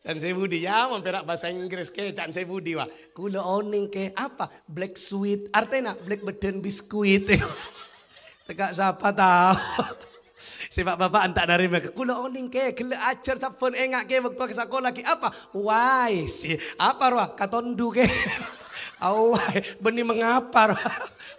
Dan saya budi ya memperak bahasa Inggris ke dan saya budi wah. Kula oning ke apa? Black sweet, artinya black beden biskuit. Tekak siapa tahu. Sebab bapak antak dari mereka. Kula oning ke, kela ajar sapun engak ke waktu ke sekolah lagi apa? Why sih? Apa roh? Katondu ke? Why? Beni mengapa roh?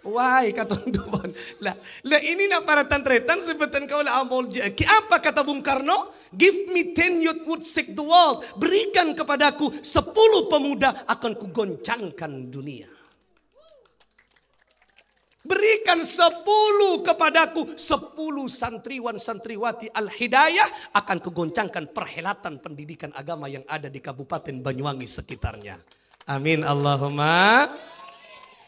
Why katondu pun? Lah ini nak para tantretan sebutan kau lah amol jeki. Apa kata Bung Karno? Give me 10 youth would shake the world. Berikan kepadaku 10 pemuda akan kugoncangkan dunia. Berikan 10 kepadaku 10 santriwan santriwati al-hidayah akan kugoncangkan perhelatan pendidikan agama yang ada di Kabupaten Banyuwangi sekitarnya. Amin Allahumma.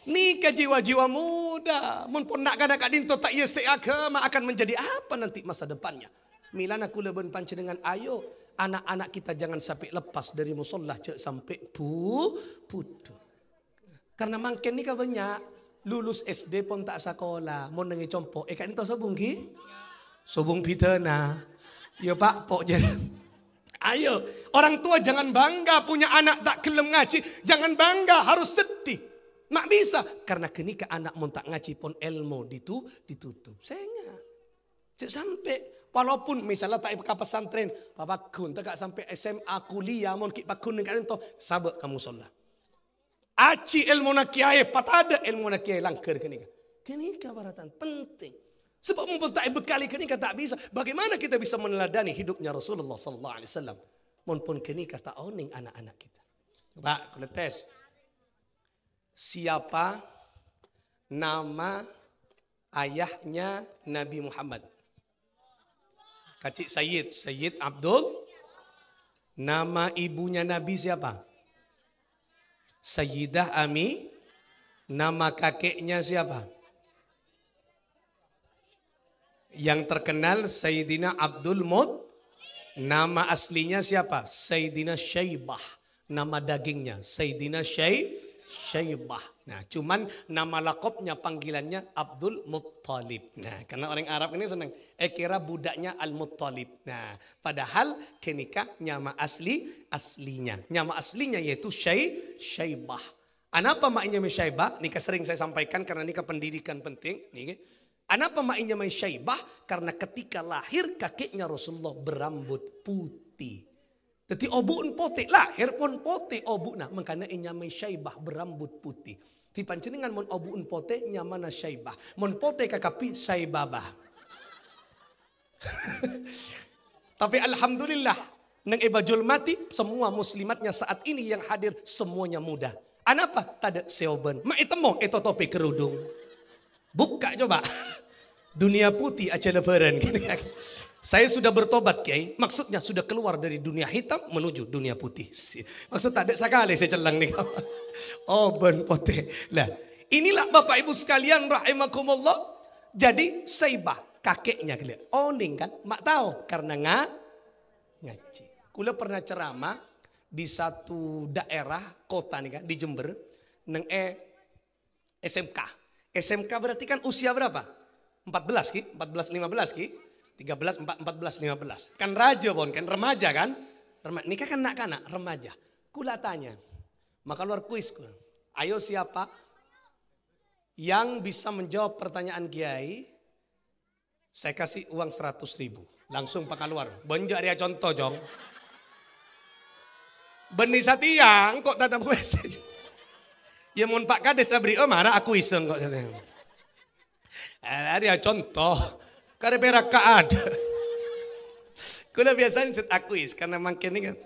Nikah jiwa-jiwa muda. Mun pun nak kada kadinto tak yese agama akan menjadi apa nanti masa depannya. Milana kula ben panjenengan ayo anak-anak kita jangan sampai lepas dari musola sampai putu. Karena mangken nikah banyak. Lulus SD pun tak sekolah, mau nengi compo. Kan itu sobung ki, sobung pitena. Ya pak, pok jadi. Ayo, orang tua jangan bangga punya anak tak kelem ngaji. Jangan bangga, harus sedih. Nak bisa, karena kenika anak mau tak ngaji pun ilmu ditutup. Saya cek sampai. Walaupun misalnya tak ke pesantren, Bapak Kun tak sampai SMA kuliah, mau kita Kun dengan itu, sabar kamu sholat. Aci ilmu nak kiai, patada ilmu nak kiai langkar kenika. Kenika baratan penting. Sebab mumpun tak bekali kenika tak bisa. Bagaimana kita bisa meneladani hidupnya Rasulullah sallallahu alaihi wasallam? Mumpun kenika tak oning anak-anak kita. Coba kita tes. Siapa nama ayahnya Nabi Muhammad? Kacik Sayyid Abdul. Nama ibunya Nabi siapa? Sayyidah Ami. Nama kakeknya siapa? Yang terkenal Sayyidina Abdul Mut. Nama aslinya siapa? Sayyidina Syaibah. Nama dagingnya Sayyidina Syaibah. Nah, cuman nama lakopnya panggilannya Abdul Muttalib. Nah, karena orang Arab ini senang. Kira budaknya Al-Muttalib. Nah, padahal kenika nama aslinya. Nama aslinya yaitu Syaibah. Anapa maknya Syaibah? Nika sering saya sampaikan karena nika pendidikan penting. Anapa maknya Syaibah? Karena ketika lahir kakeknya Rasulullah berambut putih. Jadi obuun putih lahir pun putih obuna. Makanya inyamai Syaibah berambut putih. Di panjenengan mon obuun putih nyamana Syaibah. Mon putih kakapi Syaibabah. Tapi alhamdulillah nang ibajul mati semua muslimatnya saat ini yang hadir semuanya muda. Anapa? Tada seoban. Ma itemo itu topi kerudung. Buka coba. Dunia putih aja lebaran. Saya sudah bertobat Kiai. Maksudnya sudah keluar dari dunia hitam menuju dunia putih. Maksud tak ada sekali saya celang nih. Oh ben putih. Lah, inilah Bapak Ibu sekalian rahimakumullah. Jadi Syaibah kakeknya oning kan? Mak tahu karena ngaji. Kula pernah ceramah di satu daerah kota nih kan di Jember neng SMK. SMK berarti kan usia berapa? 14 ki, 14 15 ki, 13 14 15. Kan raja bon, kan remaja kan? Nikah kan anak-anak remaja. Kula tanya, maka luar kuis kula. Ayo siapa yang bisa menjawab pertanyaan Kiai? Saya kasih uang 100.000. Langsung pak keluar. Bonjak dia contoh jong. Benih satiang kok tatap message. Ya mohon Pak Kades abri marah aku iseng kok. Dia contoh. Karena perak ada. Kula biasanya set akuis karena makin ini kan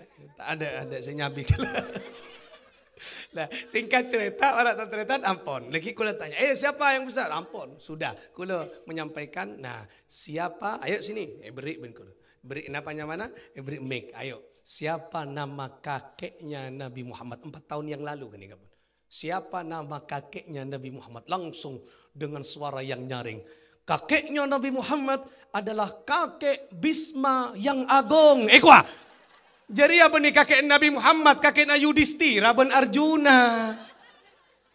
ada saya nyabi. Nah, singkat cerita orang cerita ampun. Lagi kula tanya, siapa yang besar? Ampun, sudah. Kula menyampaikan, nah siapa? Ayo sini, beri ben kula. Beri namanya mana? Beri mic. Ayo, siapa nama kakeknya Nabi Muhammad 4 tahun yang lalu kan ya, siapa nama kakeknya Nabi Muhammad? Langsung dengan suara yang nyaring. Kakeknya Nabi Muhammad adalah kakek Bisma yang agung. Kuah. Jadi apa nih kakek Nabi Muhammad, kakek Yudhistira ben Arjuna.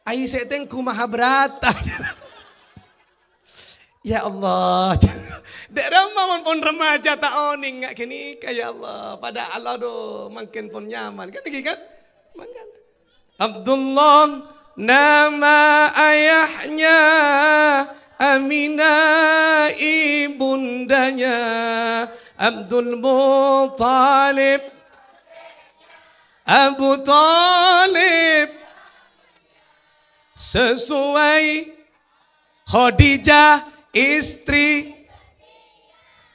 Ai setengku Mahabharata. Ya Allah. Dek ramah pun remaja tak oning ngak kini kayak Allah. Pada Allah do makin pun nyaman kan lagi kan? Makan. Abdullah nama ayahnya, Aminah ibundanya, Abdul Muttalib, Abu Talib, sesuai Khadijah istri,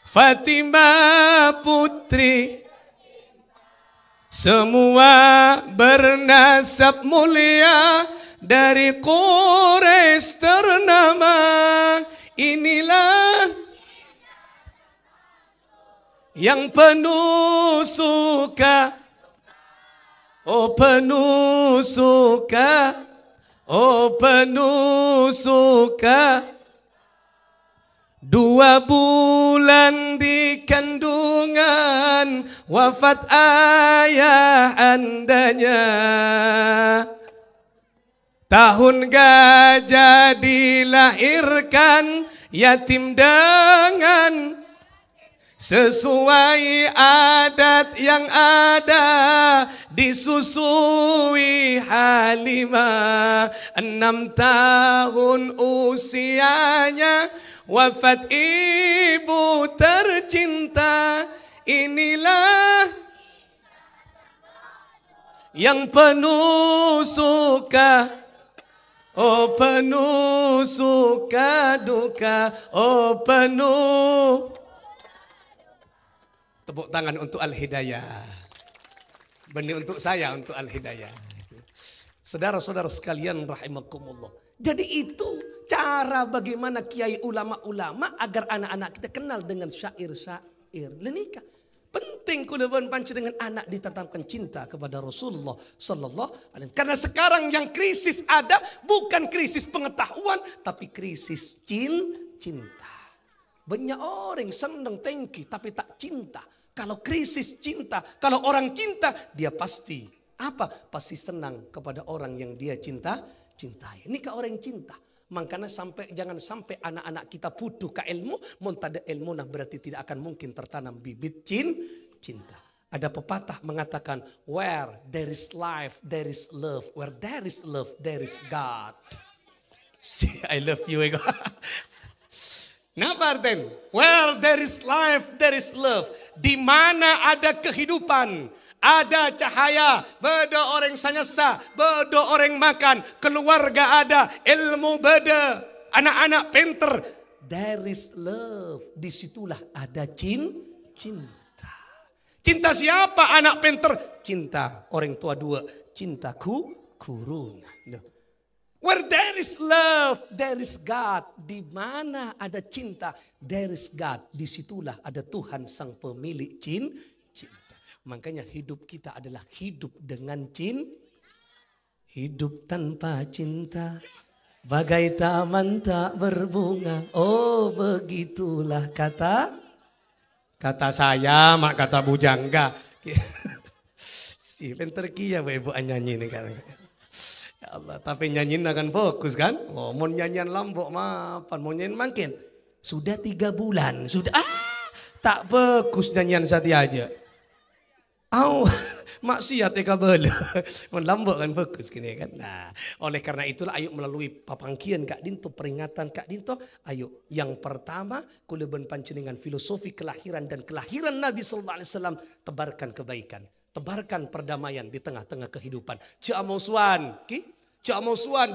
Fatimah putri, semua bernasab mulia dari Quraisy ternama. Inilah yang penuh suka, oh penuh suka, oh penuh suka. 2 bulan di kandungan wafat ayah andanya. Tahun gajah dilahirkan yatim dengan sesuai adat yang ada, disusui Halimah. 6 tahun usianya wafat ibu tercinta. Inilah yang penuh suka, oh penuh suka duka, oh penuh. Tepuk tangan untuk Al-Hidayah. Benih untuk saya, untuk Al-Hidayah. Saudara-saudara sekalian rahimakumullah. Jadi itu cara bagaimana kiai ulama-ulama agar anak-anak kita kenal dengan syair-syair. Lenika. Penting kuleban panci dengan anak ditanamkan cinta kepada Rasulullah sallallahu alaihi wasallam. Karena sekarang yang krisis ada bukan krisis pengetahuan tapi krisis cinta. Banyak orang senang tengki tapi tak cinta. Kalau krisis cinta, kalau orang cinta dia pasti apa? Pasti senang kepada orang yang dia cintai. Ini ke orang cinta. Makanya jangan sampai anak-anak kita putus ke ilmu, montada ilmu nah berarti tidak akan mungkin tertanam bibit cinta. Ada pepatah mengatakan, where there is life, there is love. Where there is love, there is God. See, I love you. Nah, Barden, where there is life, there is love. Di mana ada kehidupan, ada cahaya, beda orang sanyasa, beda orang makan, keluarga ada, ilmu beda, anak-anak pinter. There is love, disitulah ada cinta. Cinta siapa anak pinter? Cinta orang tua 2, cintaku kurun. Where there is love, there is God. Di mana ada cinta, there is God. Disitulah ada Tuhan sang pemilik cinta. Makanya hidup kita adalah hidup dengan hidup tanpa cinta. Bagai taman tak berbunga. Oh begitulah kata saya, mak kata bujangga. Si penterki ya ibu nyanyi nih kan. Ya Allah, tapi nyanyiin akan fokus kan? Oh, mau nyanyian lambok mapan, mau nyanyiin makin. Sudah 3 bulan, sudah tak fokus nyanyian satu aja. Maksiat kabel. Melambok kan fokus gini kan. Nah, oleh karena itulah ayo melalui papangkian Kak Dinto, peringatan Kak Dinto, ayo yang pertama kuleban panjenengan filosofi kelahiran dan kelahiran Nabi sallallahu alaihi wasallam, tebarkan kebaikan, tebarkan perdamaian di tengah-tengah kehidupan. Musuhan,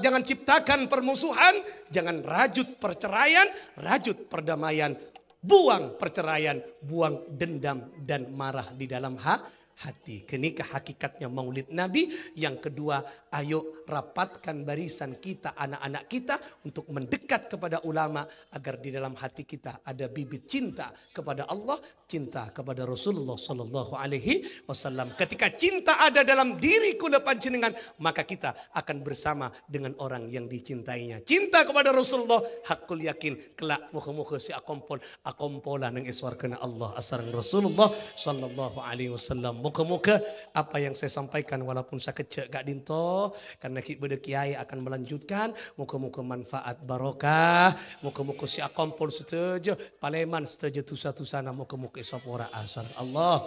jangan ciptakan permusuhan, jangan rajut perceraian, rajut perdamaian, buang perceraian, buang dendam dan marah di dalam hati. Kenikah hakikatnya maulid Nabi. Yang kedua, ayo rapatkan barisan kita, anak-anak kita untuk mendekat kepada ulama agar di dalam hati kita ada bibit cinta kepada Allah, cinta kepada Rasulullah sallallahu alaihi wasallam. Ketika cinta ada dalam diri kula panjenengan, maka kita akan bersama dengan orang yang dicintainya. Cinta kepada Rasulullah, hakul yakin kelak muka-muka si akompola nang iswarkana Allah asarang Rasulullah sallallahu alaihi wasallam. Muka-muka apa yang saya sampaikan walaupun saya kecek Kak Dinto, karena kita kiai akan melanjutkan. Muka-muka manfaat barokah, muka-muka si akompol setuju, Paleman setuju tu sana, muka-muka isapora asar Allah.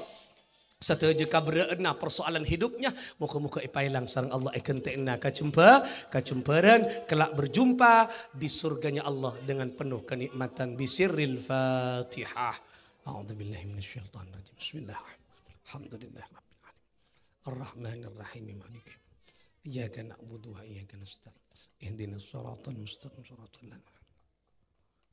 Setuju kaberena persoalan hidupnya, muka-muka ipailang sarang Allah ikenteena kacemperan kelak berjumpa di surganya Allah dengan penuh kenikmatan. Bisirril Fatihah. A'udzubillahi minasyaitonir rajim. Bismillahirrahmanirrahim. Alhamdulillah rabbil alamin. Arrahmanir rahim maliki. Iyyaka na'budu wa iyyaka nasta'in. Ihdinas shiratal mustaqim shiratal ladzina.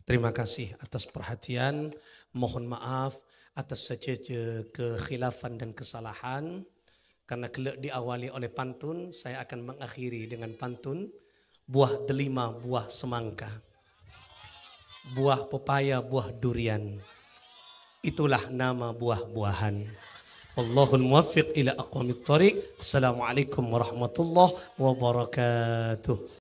Terima kasih atas perhatian. Mohon maaf atas saja kekhilafan dan kesalahan. Karena kelak diawali oleh pantun, saya akan mengakhiri dengan pantun. Buah delima, buah semangka. Buah pepaya, buah durian. Itulah nama buah-buahan. Wallahul muwaffiq ila aqwamit thoriq. Assalamualaikum warahmatullahi wabarakatuh.